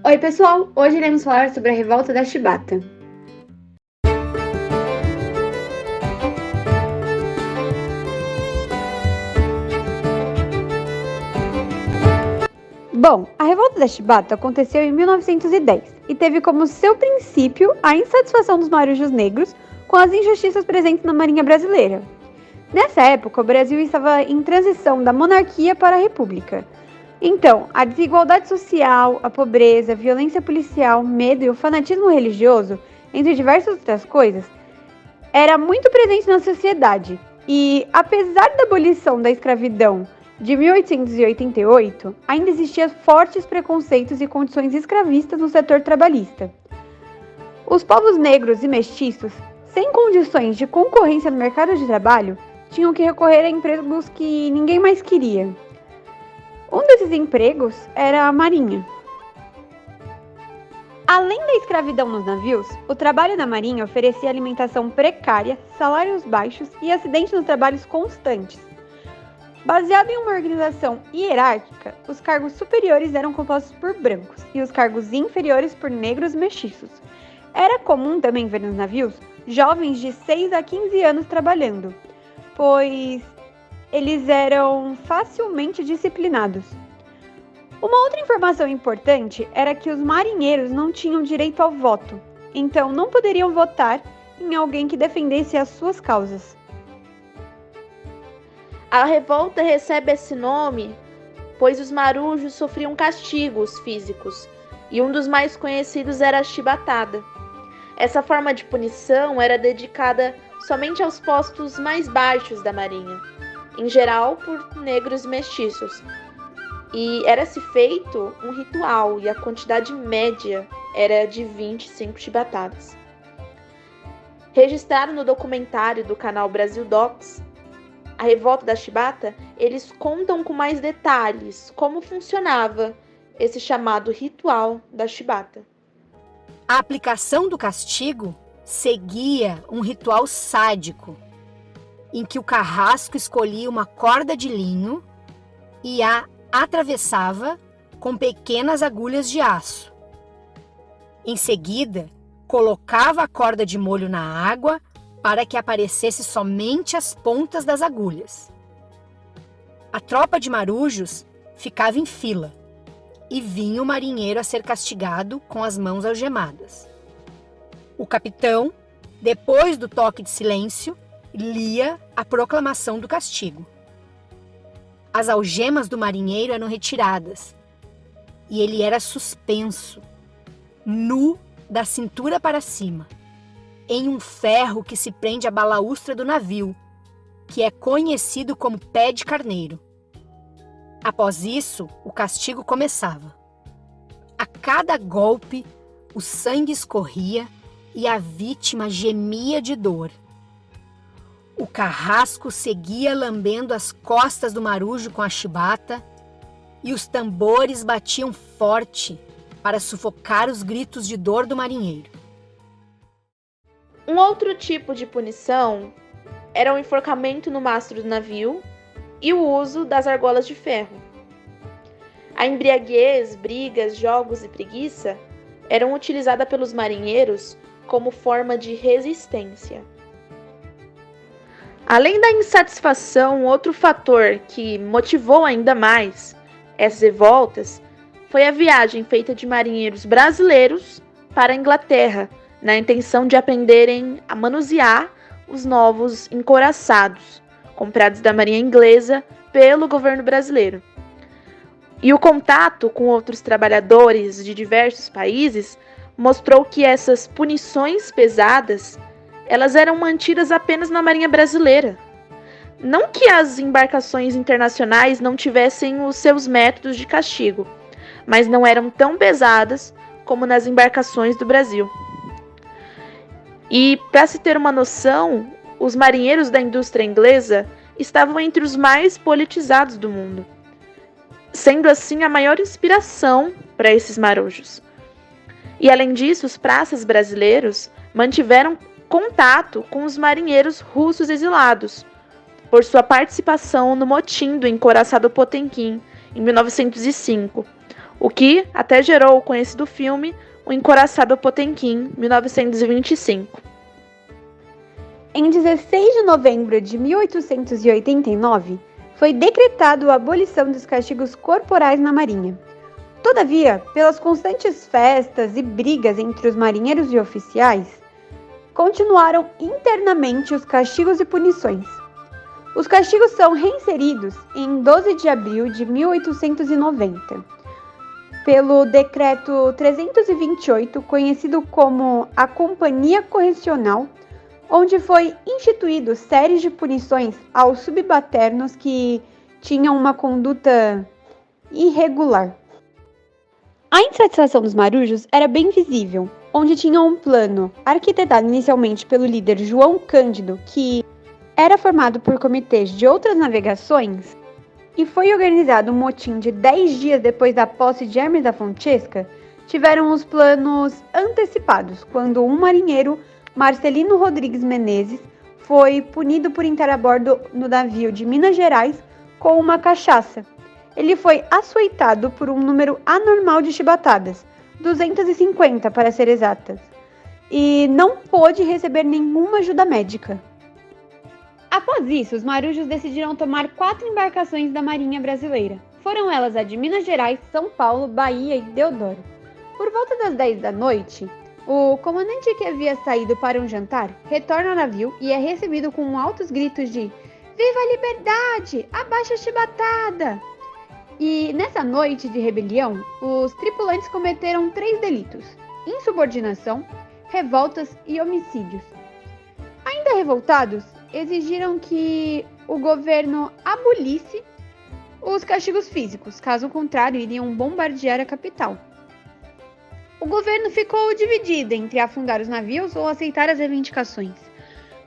Oi, pessoal! Hoje iremos falar sobre a revolta da Chibata. Bom, a revolta da Chibata aconteceu em 1910 e teve como seu princípio a insatisfação dos marujos negros com as injustiças presentes na Marinha brasileira. Nessa época, o Brasil estava em transição da monarquia para a república. Então, a desigualdade social, a pobreza, a violência policial, medo e o fanatismo religioso, entre diversas outras coisas, era muito presente na sociedade. E, apesar da abolição da escravidão de 1888, ainda existiam fortes preconceitos e condições escravistas no setor trabalhista. Os povos negros e mestiços, sem condições de concorrência no mercado de trabalho, tinham que recorrer a empregos que ninguém mais queria. Um desses empregos era a marinha. Além da escravidão nos navios, o trabalho na marinha oferecia alimentação precária, salários baixos e acidentes nos trabalhos constantes. Baseado em uma organização hierárquica, os cargos superiores eram compostos por brancos e os cargos inferiores por negros e mestiços. Era comum também ver nos navios jovens de 6 a 15 anos trabalhando, pois eles eram facilmente disciplinados. Uma outra informação importante era que os marinheiros não tinham direito ao voto, então não poderiam votar em alguém que defendesse as suas causas. A revolta recebe esse nome pois os marujos sofriam castigos físicos, e um dos mais conhecidos era a chibatada. Essa forma de punição era dedicada somente aos postos mais baixos da marinha, em geral por negros e mestiços. E era-se feito um ritual, e a quantidade média era de 25 chibatadas. Registrado no documentário do canal Brasil Docs, A Revolta da Chibata, eles contam com mais detalhes como funcionava esse chamado ritual da chibata. A aplicação do castigo seguia um ritual sádico, em que o carrasco escolhia uma corda de linho e a atravessava com pequenas agulhas de aço. Em seguida, colocava a corda de molho na água para que aparecesse somente as pontas das agulhas. A tropa de marujos ficava em fila e vinha o marinheiro a ser castigado com as mãos algemadas. O capitão, depois do toque de silêncio, lia a proclamação do castigo. As algemas do marinheiro eram retiradas e ele era suspenso, nu da cintura para cima, em um ferro que se prende à balaústra do navio, que é conhecido como pé de carneiro. Após isso, o castigo começava. A cada golpe, o sangue escorria e a vítima gemia de dor. O carrasco seguia lambendo as costas do marujo com a chibata e os tambores batiam forte para sufocar os gritos de dor do marinheiro. Um outro tipo de punição era o enforcamento no mastro do navio e o uso das argolas de ferro. A embriaguez, brigas, jogos e preguiça eram utilizadas pelos marinheiros como forma de resistência. Além da insatisfação, outro fator que motivou ainda mais essas revoltas foi a viagem feita de marinheiros brasileiros para a Inglaterra, na intenção de aprenderem a manusear os novos encouraçados, comprados da marinha inglesa pelo governo brasileiro. E o contato com outros trabalhadores de diversos países mostrou que essas punições pesadas elas eram mantidas apenas na marinha brasileira. Não que as embarcações internacionais não tivessem os seus métodos de castigo, mas não eram tão pesadas como nas embarcações do Brasil. E, para se ter uma noção, os marinheiros da indústria inglesa estavam entre os mais politizados do mundo, sendo assim a maior inspiração para esses marujos. E, além disso, os praças brasileiros mantiveram contato com os marinheiros russos exilados, por sua participação no motim do encouraçado Potemkin, em 1905, o que até gerou o conhecido filme O Encoraçado Potemkin, 1925. Em 16 de novembro de 1889, foi decretado a abolição dos castigos corporais na Marinha. Todavia, pelas constantes festas e brigas entre os marinheiros e oficiais, continuaram internamente os castigos e punições. Os castigos são reinseridos em 12 de abril de 1890, pelo Decreto 328, conhecido como a Companhia Correcional, onde foi instituído séries de punições aos subalternos que tinham uma conduta irregular. A insatisfação dos marujos era bem visível, onde tinha um plano arquitetado inicialmente pelo líder João Cândido, que era formado por comitês de outras navegações, e foi organizado um motim de 10 dias depois da posse de Hermes da Fonseca. Tiveram os planos antecipados, quando um marinheiro, Marcelino Rodrigues Menezes, foi punido por entrar a bordo no navio de Minas Gerais com uma cachaça. Ele foi açoitado por um número anormal de chibatadas, 250 para ser exatas, e não pôde receber nenhuma ajuda médica. Após isso, os marujos decidiram tomar 4 embarcações da Marinha Brasileira. Foram elas a de Minas Gerais, São Paulo, Bahia e Deodoro. Por volta das 10 da noite, o comandante, que havia saído para um jantar, retorna ao navio e é recebido com altos gritos de "Viva a liberdade! Abaixa a chibatada!" E nessa noite de rebelião, os tripulantes cometeram 3 delitos: insubordinação, revoltas e homicídios. Ainda revoltados, exigiram que o governo abolisse os castigos físicos, caso contrário, iriam bombardear a capital. O governo ficou dividido entre afundar os navios ou aceitar as reivindicações,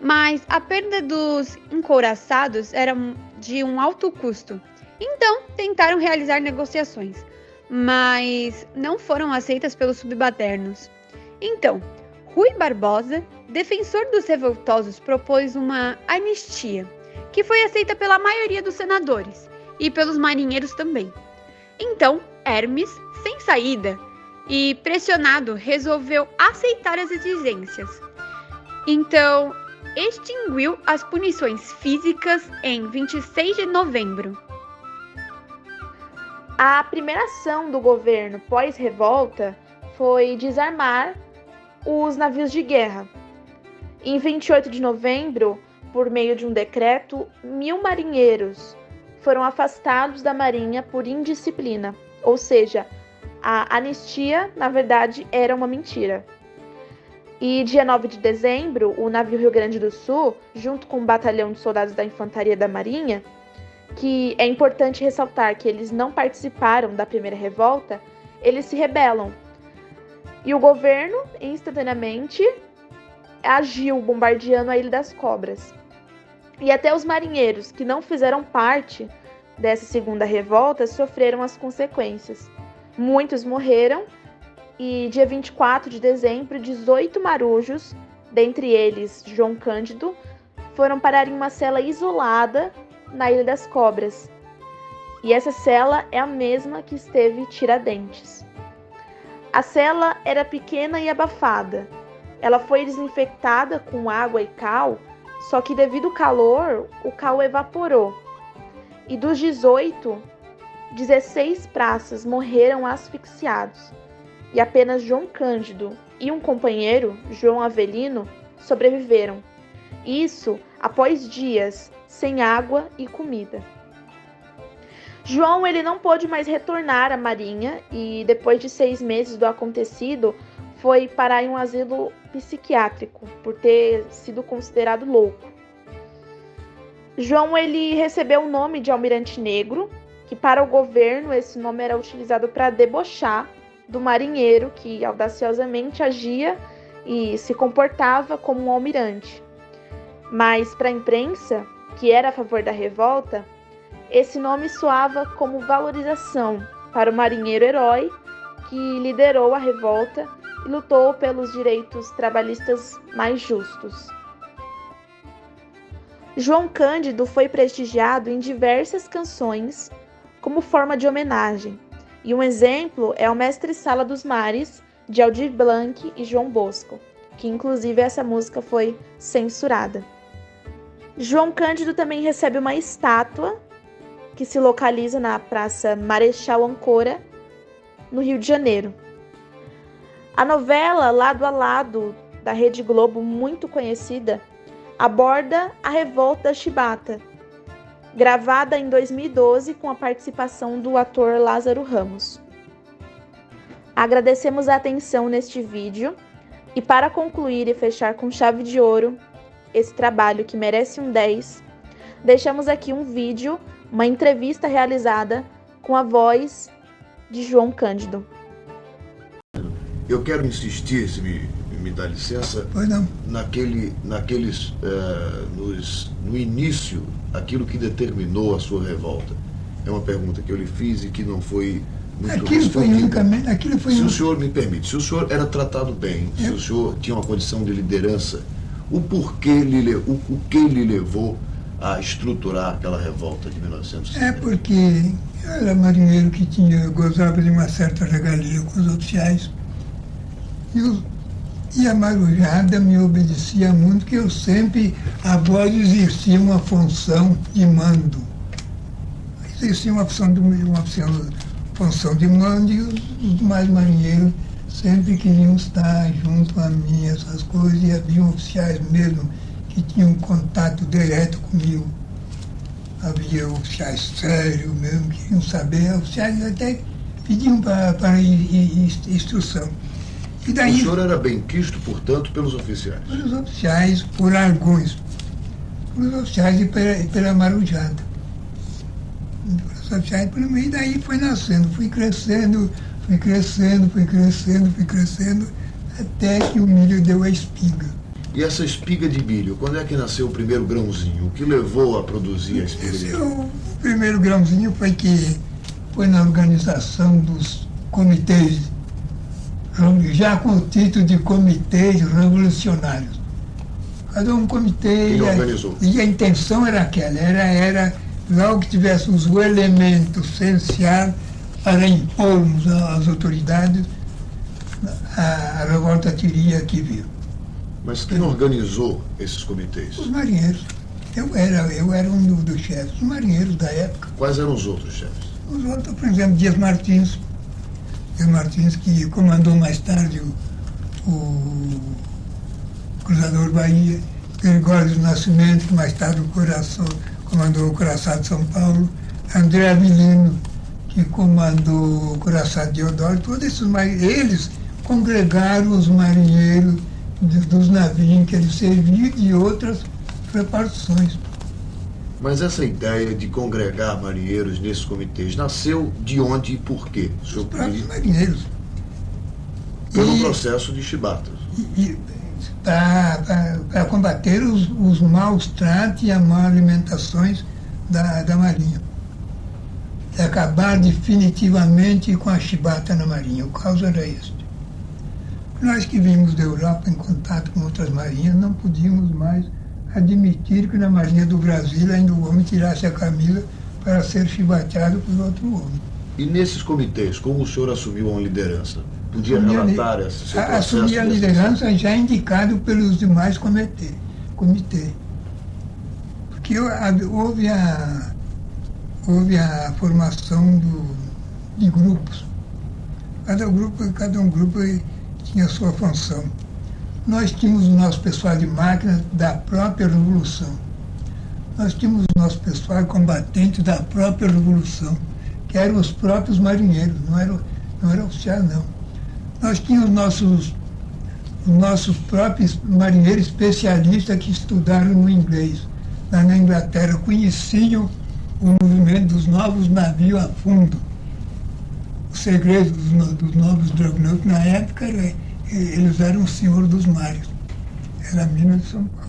mas a perda dos encouraçados era de um alto custo. Então, tentaram realizar negociações, mas não foram aceitas pelos subalternos. Então, Rui Barbosa, defensor dos revoltosos, propôs uma anistia, que foi aceita pela maioria dos senadores e pelos marinheiros também. Então, Hermes, sem saída e pressionado, resolveu aceitar as exigências. Então, extinguiu as punições físicas em 26 de novembro. A primeira ação do governo pós-revolta foi desarmar os navios de guerra. Em 28 de novembro, por meio de um decreto, 1.000 marinheiros foram afastados da Marinha por indisciplina, ou seja, a anistia, na verdade, era uma mentira. E dia 9 de dezembro, o navio Rio Grande do Sul, junto com o batalhão de soldados da Infantaria da Marinha, que é importante ressaltar que eles não participaram da primeira revolta, eles se rebelam. E o governo, instantaneamente, agiu bombardeando a Ilha das Cobras. E até os marinheiros que não fizeram parte dessa segunda revolta sofreram as consequências. Muitos morreram e dia 24 de dezembro, 18 marujos, dentre eles João Cândido, foram parar em uma cela isolada na Ilha das Cobras. E essa cela é a mesma que esteve Tiradentes. A cela era pequena e abafada. Ela foi desinfectada com água e cal, só que devido ao calor, o cal evaporou. E dos 18, 16 praças morreram asfixiados. E apenas João Cândido e um companheiro, João Avelino, sobreviveram. Isso após dias sem água e comida. João ele não pôde mais retornar à Marinha e depois de 6 meses do acontecido foi parar em um asilo psiquiátrico por ter sido considerado louco. João ele recebeu o nome de Almirante Negro, que para o governo esse nome era utilizado para debochar do marinheiro que audaciosamente agia e se comportava como um almirante. Mas para a imprensa, que era a favor da revolta, esse nome soava como valorização para o marinheiro herói que liderou a revolta e lutou pelos direitos trabalhistas mais justos. João Cândido foi prestigiado em diversas canções como forma de homenagem, E um exemplo é o Mestre-Sala dos Mares, de Aldir Blanc e João Bosco, que inclusive essa música foi censurada. João Cândido também recebe uma estátua que se localiza na Praça Marechal Ancora, no Rio de Janeiro. A novela Lado a Lado, da Rede Globo, muito conhecida, aborda a revolta da Chibata, gravada em 2012 com a participação do ator Lázaro Ramos. Agradecemos a atenção neste vídeo e, para concluir e fechar com chave de ouro esse trabalho que merece um 10, deixamos aqui um vídeo, uma entrevista realizada com a voz de João Cândido. Eu quero insistir, se me dá licença, no início, aquilo que determinou a sua revolta. É uma pergunta que eu lhe fiz e que não foi muito respondida. Se o senhor me permite, se o senhor era tratado bem, se o senhor tinha uma condição de liderança, o que lhe levou a estruturar aquela revolta de 1950? É porque eu era marinheiro que gozava de uma certa regalia com os oficiais. E a marujada me obedecia muito, que eu sempre, a voz exercia uma função de mando. Existia uma função de mando e os demais marinheiros sempre queriam estar junto a mim, essas coisas, e havia oficiais mesmo que tinham contato direto comigo. Havia oficiais sérios mesmo, que queriam saber, oficiais até pediam para instrução. E daí, o senhor era bem quisto, portanto, pelos oficiais? Pelos oficiais, por alguns. Pelos oficiais e pela marujada. Pelos oficiais, e daí foi nascendo, fui crescendo, até que o milho deu a espiga. E essa espiga de milho, quando é que nasceu o primeiro grãozinho? O que levou a produzir a espiga de milho? O primeiro grãozinho foi na organização dos comitês, já com o título de comitês revolucionários. Cada um comitê, e a intenção era aquela, era logo que tivéssemos o elemento essencial para impormos às autoridades, a revolta teria que vir. Mas quem organizou esses comitês? Os marinheiros. Eu era um dos chefes, os marinheiros da época. Quais eram os outros chefes? Os outros, por exemplo, Dias Martins, que comandou mais tarde o Cruzador Bahia, Gregório do Nascimento, que mais tarde comandou o Coraçado de São Paulo, André Avelino, que comandou o Coraçado de Deodoro, todos esses marinheiros, eles congregaram os marinheiros dos navios em que eles serviam, de outras repartições. Mas essa ideia de congregar marinheiros nesses comitês nasceu de onde e por quê? Os próprios marinheiros. Pelo processo de Chibata. Para combater os maus tratos e as má alimentações da Marinha. E acabar definitivamente com a chibata na Marinha. O caso era este. Nós que vimos da Europa em contato com outras marinhas, não podíamos mais admitir que na Marinha do Brasil ainda o homem tirasse a camisa para ser chibateado por outro homem. E nesses comitês, como o senhor assumiu uma liderança? Podia relatar esse seu processo? Assumi a liderança já indicado pelos demais comitês. Porque houve a formação de grupos. Cada um grupo tinha a sua função. Nós tínhamos o nosso pessoal de máquina da própria Revolução. Nós tínhamos o nosso pessoal combatente da própria Revolução, que eram os próprios marinheiros, não era oficial, não. Nós tínhamos os nossos próprios marinheiros especialistas que estudaram no inglês, lá na Inglaterra, conheciam o movimento dos novos navios a fundo. O segredo dos novos dragonões, na época, eles eram o senhor dos mares. Era a mina de São Paulo.